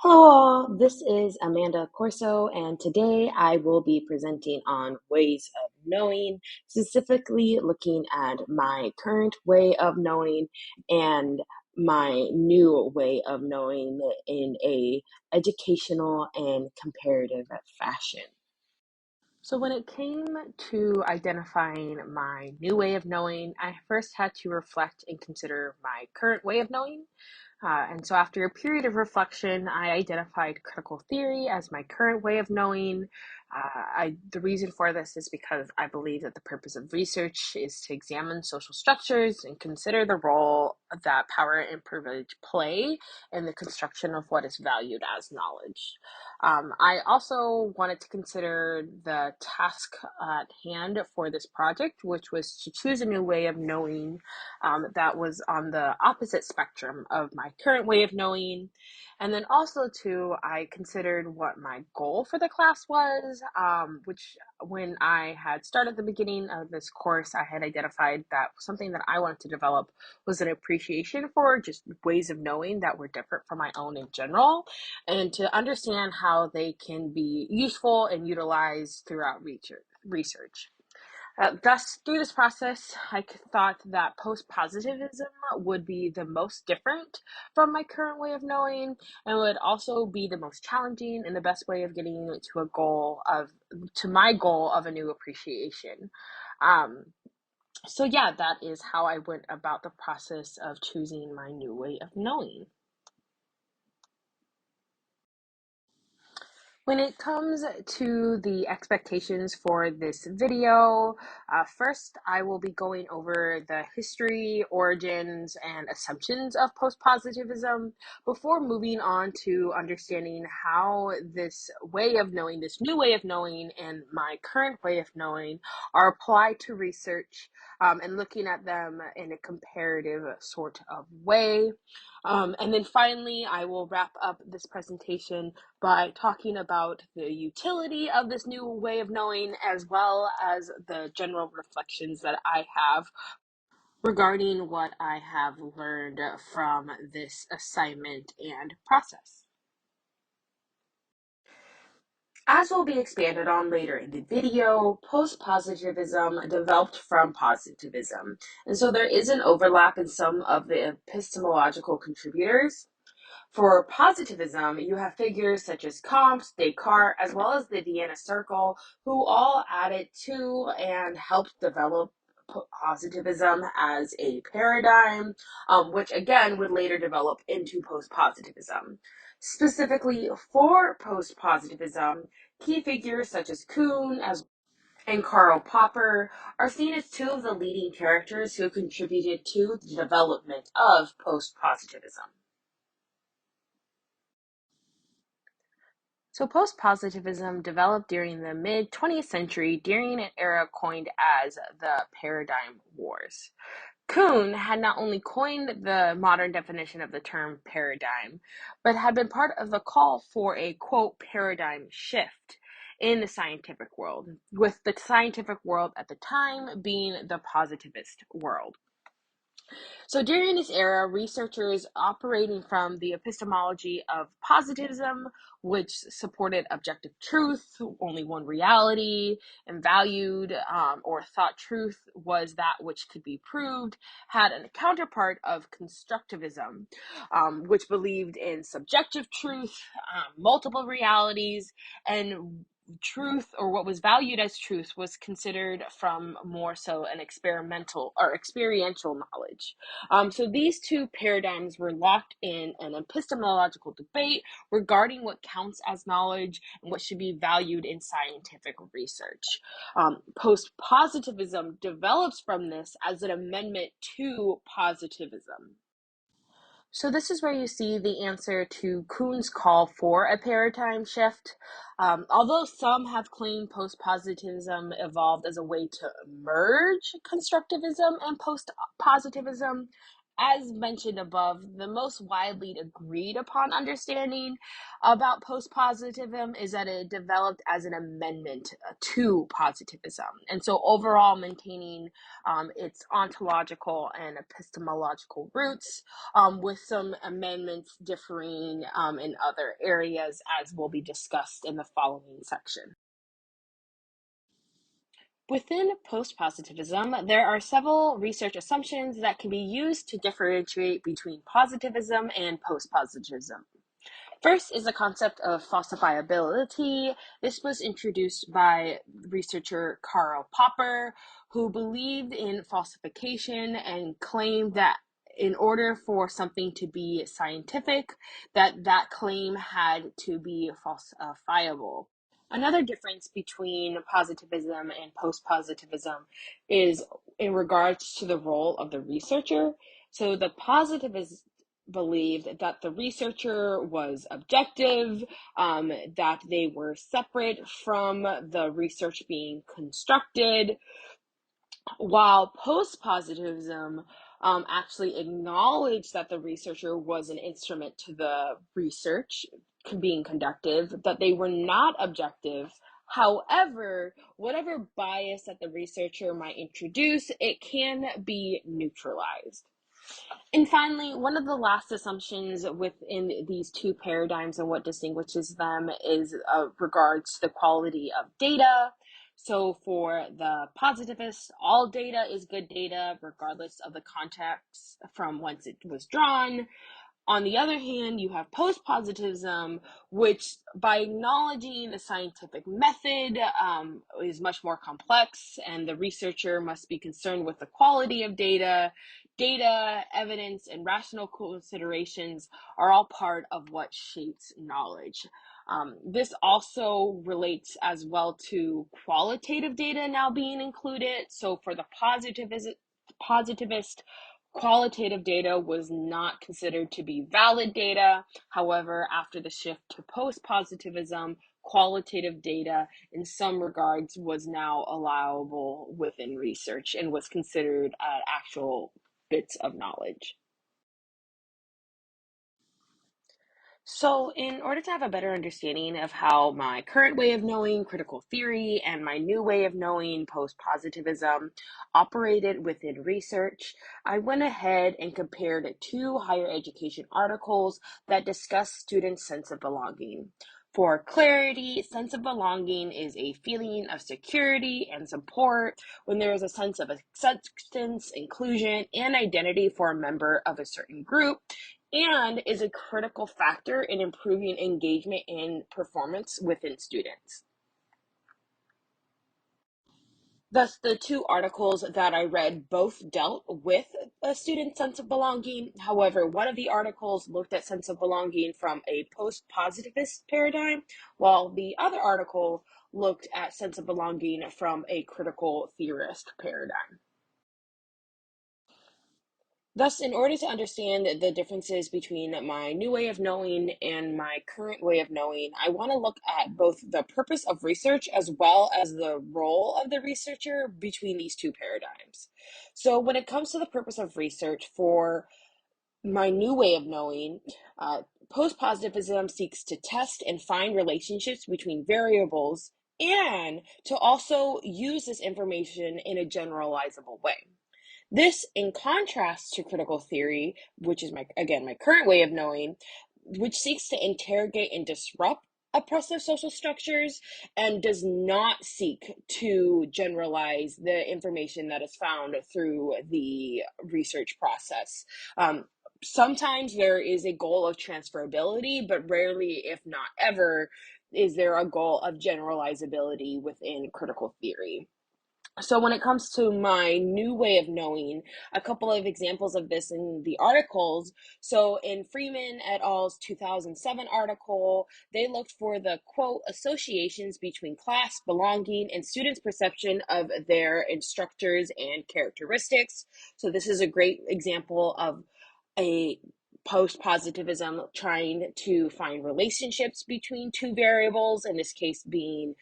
Hello, this is Amanda Corso, and today I will be presenting on ways of knowing, specifically looking at my current way of knowing and my new way of knowing in a educational and comparative fashion. So when it came to identifying my new way of knowing, I first had to reflect and consider my current way of knowing. And so after a period of reflection, I identified critical theory as my current way of knowing. The reason for this is because I believe that the purpose of research is to examine social structures and consider the role that power and privilege play in the construction of what is valued as knowledge. I also wanted to consider the task at hand for this project, which was to choose a new way of knowing that was on the opposite spectrum of my current way of knowing. And then also too, I considered what my goal for the class was, which when I had started the beginning of this course, I had identified that something that I wanted to develop was an appreciation for just ways of knowing that were different from my own in general, and to understand how they can be useful and utilized throughout research. Thus, through this process, I thought that post-positivism would be the most different from my current way of knowing, and would also be the most challenging and the best way of getting to my goal of a new appreciation. Um, so yeah, that is how I went about the process of choosing my new way of knowing. When it comes to the expectations for this video, first I will be going over the history, origins, and assumptions of post-positivism before moving on to understanding how this way of knowing, this new way of knowing, and my current way of knowing are applied to research, and looking at them in a comparative sort of way. And then finally, I will wrap up this presentation by talking about the utility of this new way of knowing, as well as the general reflections that I have regarding what I have learned from this assignment and process. As will be expanded on later in the video, post-positivism developed from positivism, and so there is an overlap in some of the epistemological contributors. For positivism, you have figures such as Comte, Descartes, as well as the Vienna Circle, who all added to and helped develop positivism as a paradigm, which again would later develop into post-positivism. Specifically for post-positivism, key figures such as Kuhn and Karl Popper are seen as two of the leading characters who contributed to the development of post-positivism. So post-positivism developed during the mid-20th century during an era coined as the Paradigm Wars. Kuhn had not only coined the modern definition of the term paradigm, but had been part of the call for a, quote, paradigm shift in the scientific world, with the scientific world at the time being the positivist world. So during this era, researchers operating from the epistemology of positivism, which supported objective truth, only one reality, and valued or thought truth was that which could be proved, had a counterpart of constructivism, which believed in subjective truth, multiple realities, and truth, or what was valued as truth, was considered from more so an experimental or experiential knowledge. So these two paradigms were locked in an epistemological debate regarding what counts as knowledge and what should be valued in scientific research. Post-positivism develops from this as an amendment to positivism. So this is where you see the answer to Kuhn's call for a paradigm shift. Although some have claimed post-positivism evolved as a way to merge constructivism and post-positivism, as mentioned above, the most widely agreed upon understanding about post-positivism is that it developed as an amendment to positivism. And so overall maintaining its ontological and epistemological roots, with some amendments differing in other areas, as will be discussed in the following section. Within post-positivism, there are several research assumptions that can be used to differentiate between positivism and post-positivism. First is the concept of falsifiability. This was introduced by researcher Karl Popper, who believed in falsification and claimed that in order for something to be scientific, that claim had to be falsifiable. Another difference between positivism and post-positivism is in regards to the role of the researcher. So the positivists believed that the researcher was objective, that they were separate from the research being constructed, while post-positivism actually acknowledged that the researcher was an instrument to the research being conducted, that they were not objective. However, whatever bias that the researcher might introduce, it can be neutralized. And finally, one of the last assumptions within these two paradigms and what distinguishes them is regards to the quality of data. So for the positivist, all data is good data, regardless of the context from whence it was drawn. On the other hand, you have post-positivism, which by acknowledging the scientific method is much more complex, and the researcher must be concerned with the quality of data. Data, evidence, and rational considerations are all part of what shapes knowledge. This also relates as well to qualitative data now being included. So for the positivist, qualitative data was not considered to be valid data. However, after the shift to post-positivism, qualitative data in some regards was now allowable within research and was considered actual bits of knowledge. So, in order to have a better understanding of how my current way of knowing critical theory and my new way of knowing post-positivism operated within research, I went ahead and compared two higher education articles that discuss students' sense of belonging. For clarity, sense of belonging is a feeling of security and support when there is a sense of acceptance, inclusion, and identity for a member of a certain group, and is a critical factor in improving engagement and performance within students. Thus, the two articles that I read both dealt with a student's sense of belonging. However, one of the articles looked at sense of belonging from a post-positivist paradigm, while the other article looked at sense of belonging from a critical theorist paradigm. Thus, in order to understand the differences between my new way of knowing and my current way of knowing, I want to look at both the purpose of research as well as the role of the researcher between these two paradigms. So, when it comes to the purpose of research for my new way of knowing, post-positivism seeks to test and find relationships between variables and to also use this information in a generalizable way. This, in contrast to critical theory, which is my current way of knowing, which seeks to interrogate and disrupt oppressive social structures and does not seek to generalize the information that is found through the research process. Sometimes there is a goal of transferability, but rarely, if not ever, is there a goal of generalizability within critical theory. So when it comes to my new way of knowing, a couple of examples of this in the articles. So in Freeman et al.'s 2007 article, they looked for the quote associations between class, belonging, and students' perception of their instructors and characteristics. So this is a great example of a post-positivism trying to find relationships between two variables, in this case being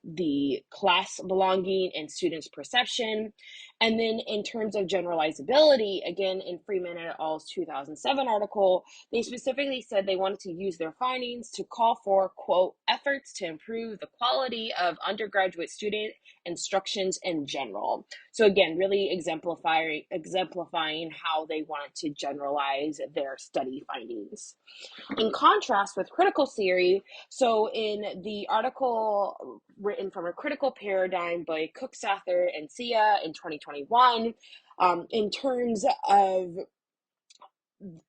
the class belonging and students' perception. And then in terms of generalizability, again, in Freeman et al.'s 2007 article, they specifically said they wanted to use their findings to call for, quote, efforts to improve the quality of undergraduate student instructions in general. So again, really exemplifying how they wanted to generalize their study findings. In contrast with critical theory, so in the article written from a critical paradigm by Cook-Sather and Sia in 2021, in terms of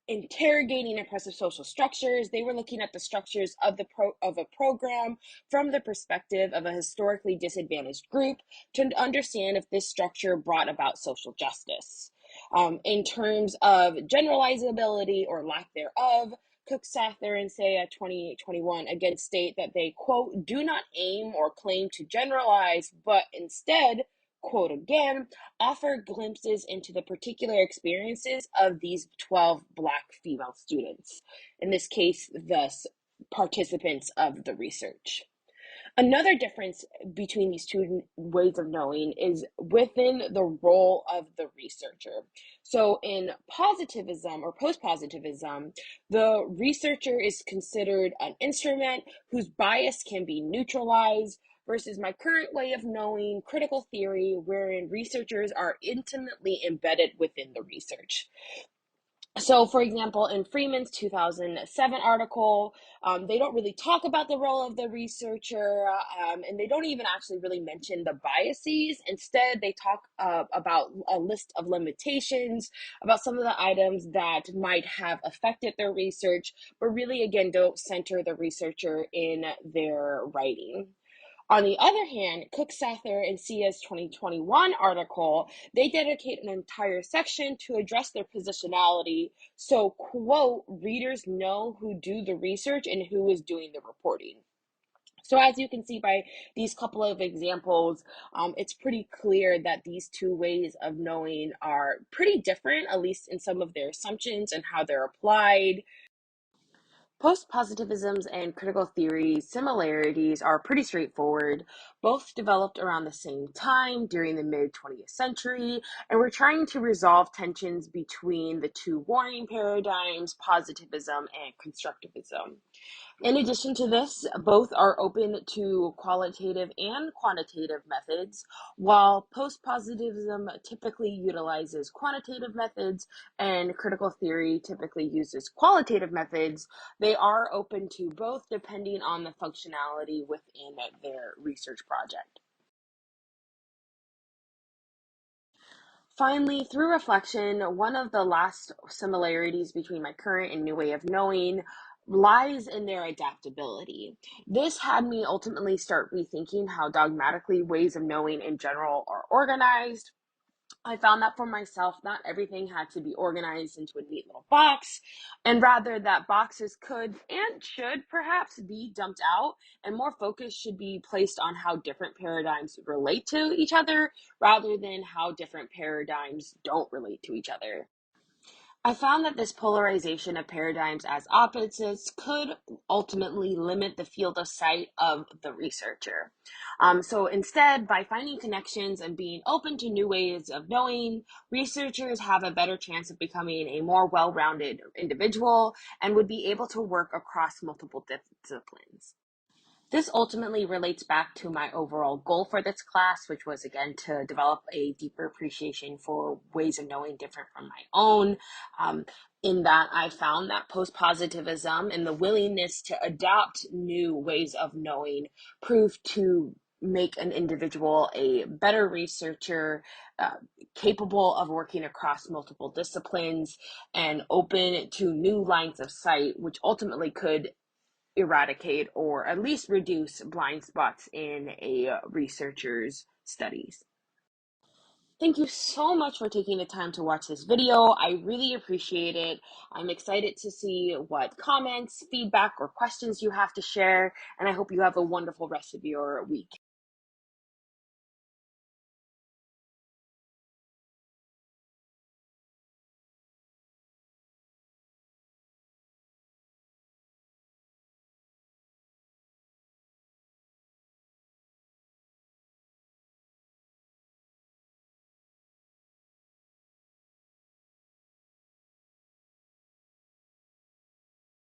interrogating oppressive social structures, they were looking at the structures of a program from the perspective of a historically disadvantaged group to understand if this structure brought about social justice. In terms of generalizability or lack thereof, Cook-Sather and Saya 2021 again state that they, quote, do not aim or claim to generalize, but instead, quote again, offer glimpses into the particular experiences of these 12 Black female students, in this case, thus participants of the research. Another difference between these two ways of knowing is within the role of the researcher. So in positivism or post-positivism, the researcher is considered an instrument whose bias can be neutralized, versus my current way of knowing, critical theory, wherein researchers are intimately embedded within the research. So, for example, in Freeman's 2007 article, they don't really talk about the role of the researcher, and they don't even actually really mention the biases. Instead, they talk about a list of limitations, about some of the items that might have affected their research, but really, again, don't center the researcher in their writing. On the other hand, Cook-Sather and Sia's 2021 article, they dedicate an entire section to address their positionality. So, quote, readers know who do the research and who is doing the reporting. So as you can see by these couple of examples, it's pretty clear that these two ways of knowing are pretty different, at least in some of their assumptions and how they're applied. Post-positivism's and critical theory's similarities are pretty straightforward. Both developed around the same time during the mid-20th century, and we're trying to resolve tensions between the two warring paradigms, positivism and constructivism. In addition to this, both are open to qualitative and quantitative methods, while post-positivism typically utilizes quantitative methods and critical theory typically uses qualitative methods. They are open to both depending on the functionality within their research project. Finally, through reflection, one of the last similarities between my current and new way of knowing lies in their adaptability. This had me ultimately start rethinking how dogmatically ways of knowing in general are organized. I found that for myself, not everything had to be organized into a neat little box, and rather that boxes could and should perhaps be dumped out, and more focus should be placed on how different paradigms relate to each other rather than how different paradigms don't relate to each other. I found that this polarization of paradigms as opposites could ultimately limit the field of sight of the researcher. So instead, by finding connections and being open to new ways of knowing, researchers have a better chance of becoming a more well-rounded individual and would be able to work across multiple disciplines. This ultimately relates back to my overall goal for this class, which was again to develop a deeper appreciation for ways of knowing different from my own. In that, I found that post-positivism and the willingness to adopt new ways of knowing proved to make an individual a better researcher, capable of working across multiple disciplines, and open to new lines of sight, which ultimately could eradicate or at least reduce blind spots in a researcher's studies. Thank you so much for taking the time to watch this video. I really appreciate it. I'm excited to see what comments, feedback, or questions you have to share, and I hope you have a wonderful rest of your week.